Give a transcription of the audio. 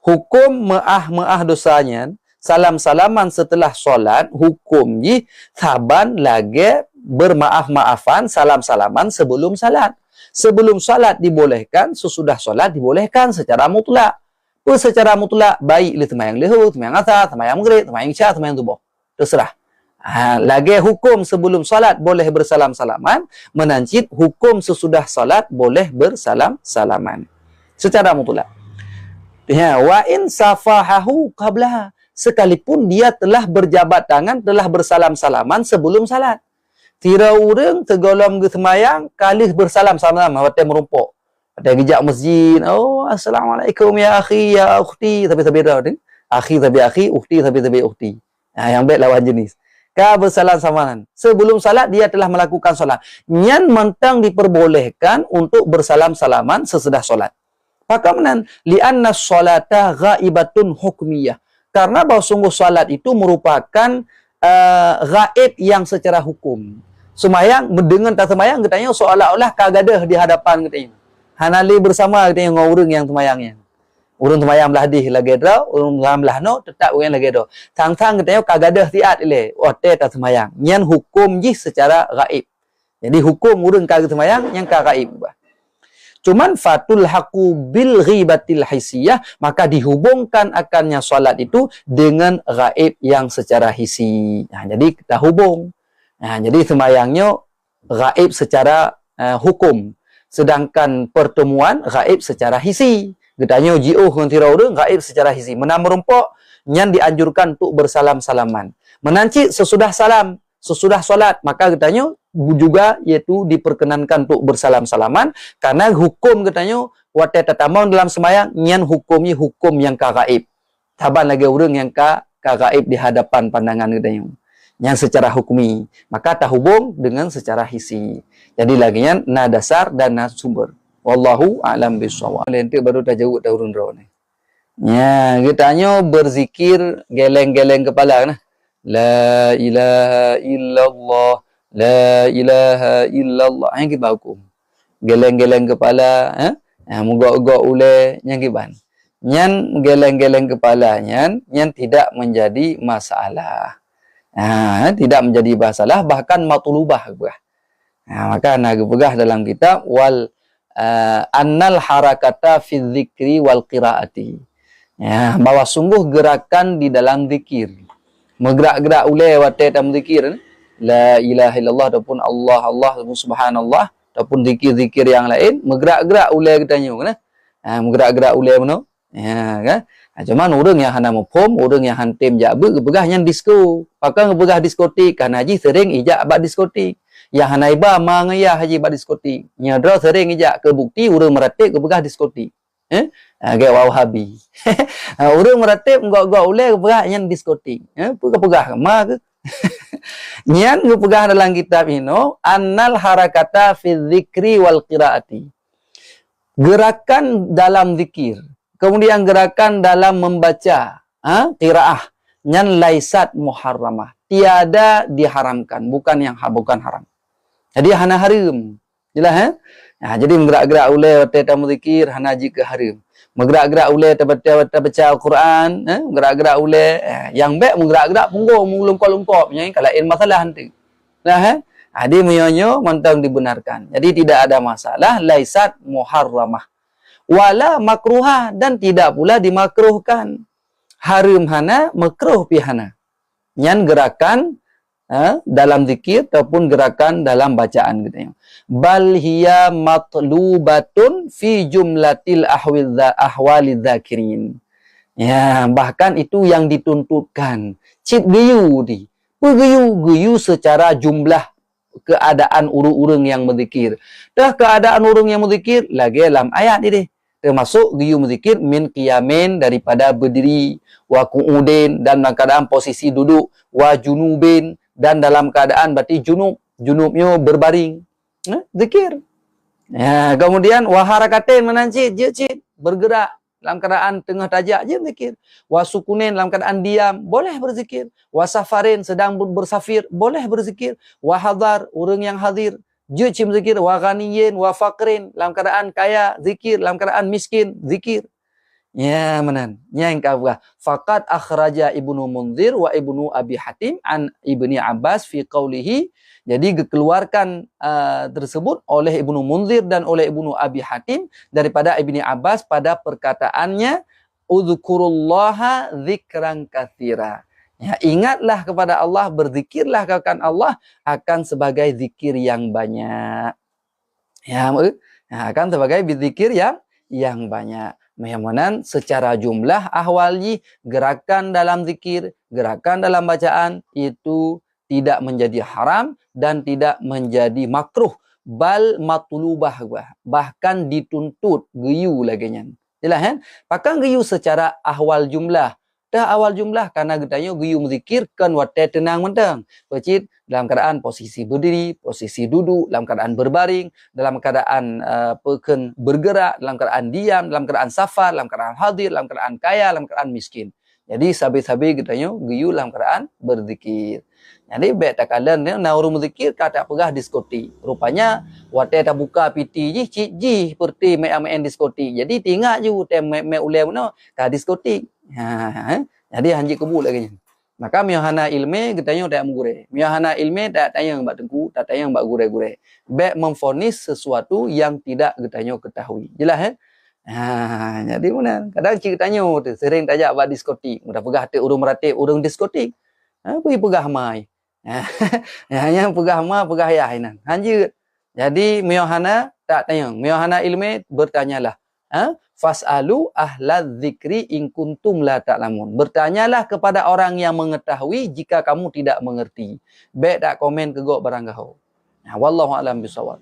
Hukum meah dosanya, salam-salaman setelah solat, hukum ji saban lagi bermaaf-maafan, salam-salaman sebelum salat. Sebelum salat dibolehkan, sesudah salat dibolehkan secara mutlak. Secara mutlak, baik li temayang lehu, temayang asar, temayang maghrib, temayang isya, temayang subuh. Terserah. Lagi hukum sebelum salat boleh bersalam-salaman, menancit hukum sesudah salat boleh bersalam-salaman. Secara mutlak. Ya, wa in safahahu qablaha, sekalipun dia telah berjabat tangan, telah bersalam-salaman sebelum salat. Tira orang tergolong ke semayang, kalih bersalam-salaman, waktu merumpuk. Ada gejak masjid, oh, assalamualaikum ya akhi, ya ukhti, tapi dah ni. Akhi tapi akhi, ukhti tapi ukhti. Yang baik lawan jenis. Ka bersalam-salaman. Sebelum salat dia telah melakukan salat. Nyan mentang diperbolehkan untuk bersalam-salaman sesudah salat. Pakamanan li'anna sholata ghaibatun hukmiyah. Karena bahawa sungguh salat itu merupakan gaib yang secara hukum. Semayang, dengan tak semayang, katanya seolah-olah kagadah di hadapan, katanya. Hanali bersama, katanya, dengan orang yang semayangnya. Orang semayang belah dih lagi dah, orang semayang belah no, tetap orang lagi dah. Tang-tang, katanya, kagadah tiat ilih. Ote tak semayang. Yang hukum jih secara gaib. Jadi hukum orang kagak semayang, yang kagaib. Cuman fatul haqu bil ghibatil hisiyah, maka dihubungkan akannya solat itu dengan gaib yang secara hisi. Jadi kita hubung. Jadi semayangnya gaib secara hukum. Sedangkan pertemuan gaib secara hisi. Getanya ji'uh dengan orang gaib secara hisi. Menang merumpuk, yang dianjurkan untuk bersalam-salaman. Menanci sesudah salam, sesudah solat, maka katanya juga iaitu diperkenankan untuk bersalam-salaman karena hukum katanya wate tatamau dalam semayang nyan hukumnya hukum yang kagaib. Taban lagi orang yang kagaib di hadapan pandangan katanya. Yang secara hukmi, maka tak hubung dengan secara hisi. Jadi lagi nyan na dasar dan na sumber. Wallahu a'lam bishawab. Lentik baru dah jauh dah urun raw ni. Ya, katanya berzikir geleng-geleng kepala nah. La ilaha illallah, la ilaha illallah. Yang kita hukum. Geleng-geleng kepala, mugak-ugak ule, yang kiban. Nyan geleng-geleng kepala, nyan tidak menjadi masalah. Tidak menjadi masalah, bahkan matulubah. Maka nak pegah dalam kitab, wal annal harakata fi dzikri wal qiraati. Bahwa sungguh gerakan di dalam zikir. Bergerak-gerak ulai waktu dalam zikir, la ilaha illallah ataupun Allah ataupun subhanallah ataupun zikir-zikir yang lain, bergerak-gerak ulai katanya kan. Bergerak-gerak ulai mana? Kan? Cuman orang yang hana mufhum, orang yang hantim jabe kepegah yang disko. Pakai kepegah diskotik kan haji sering ijak abad diskotik. Yang hana iba mangaya haji abad diskotik. Nyadra sering ijak ke bukti orang meratik kepegah diskotik. Kayak wahabi. Orang meratib enggak oleh kepegah yang diskotik. Kepegah ma ke? Nyan kepegah dalam kitab ini annal harakata fi dzikri wal qiraati. Gerakan dalam zikir, kemudian gerakan dalam membaca, qiraah, nyan laisat muharramah. Tiada diharamkan, bukan haram. Jadi hana haram. Jelas jadi menggerak-gerak ulai waktu dalam zikir hana ji ke haram. Menggerak-gerak ulai baca Al-Quran, menggerak-gerak ulai yang baik menggerak-gerak punggung melungkop-lungkop nyai kalau masalah nanti. Dia menyonyo mentang dibenarkan. Jadi tidak ada masalah, laisat muharramah. Wala makruhah dan tidak pula dimakruhkan. Haram hana, makruh pihana. Yang gerakan dalam zikir ataupun gerakan dalam bacaan gitu ya. Bal hiya matlubatun fi jumlatil ahwali dzakirin. Ya, bahkan itu yang dituntutkan. Cip geyu di. Geyu secara jumlah keadaan urung-urung yang berzikir. Dah keadaan urung yang berzikir lagi dalam ayat ini. Termasuk geyu berzikir min qiyamin daripada berdiri, wa qu'udin dan dalam keadaan posisi duduk, wa junubin dan dalam keadaan berarti junubnya berbaring. Zikir. Kemudian waharakatin menancit, jecit, bergerak dalam keadaan tengah tajak je zikir. Wasukunin dalam keadaan diam, boleh berzikir. Wasafarin sedang bersafir, boleh berzikir. Wahadar, orang yang hadir, jecim zikir. Waghaniyin, wafakrin dalam keadaan kaya, zikir. Dalam keadaan miskin, zikir. Ya, menan. Yang kabah. Faqad akhraja Ibnu Munzir wa Ibnu Abi Hatim an Ibni Abbas fi qawlihi. Jadi dikeluarkan tersebut oleh Ibnu Munzir dan oleh Ibnu Abi Hatim daripada Ibni Abbas pada perkataannya udzkurullaha dzikran katsira. Ya, ingatlah kepada Allah, berzikirlah akan Allah akan sebagai zikir yang banyak. Ya, akan sebagai zikir yang banyak. Memonan secara jumlah ahwalnya gerakan dalam zikir, gerakan dalam bacaan itu tidak menjadi haram dan tidak menjadi makruh, bal matlubah, bahkan dituntut geyu lagi nya. Jelas kan? Pakai geyu secara ahwal jumlah. Dah awal jumlah karena getanya geyu menzikir kan wate tenang mentang. Pecit dalam keadaan posisi berdiri, posisi duduk, dalam keadaan berbaring, dalam keadaan peken bergerak, dalam keadaan diam, dalam keadaan safar, dalam keadaan hadir, dalam keadaan kaya, dalam keadaan miskin. Jadi sabi-sabi getanya geyu dalam keadaan berzikir. Jadi bet takalan dia nauru menzikir kata pegah diskoti. Rupanya wate tak buka piti ji cik ji seperti main diskoti. Jadi tinggal je tem me ulai mana ka diskoti. Jadi hanji kebul lagi. Maka miohana ilme getanya tak menggure. Miohana ilme tak tayang mbak tengku, tak tayang mbak gure-gure. Bek memfonis sesuatu yang tidak getanya ketahui. Jelas jadi mana? Kadang cik tanya tu sering tajak buat diskotik. Mudah pegah te urung merate urung diskotik. Pergi pegah mai. Hanya pegah ma pegah ya inan. Hanji. Jadi miohana tak tayang. Miohana ilme bertanyalah. Fas'alu ahlal zikri in kuntum la ta'lamun. Bertanyalah kepada orang yang mengetahui jika kamu tidak mengerti. Baik tak komen ke gok barang kau. Wallahu a'lam bishawab.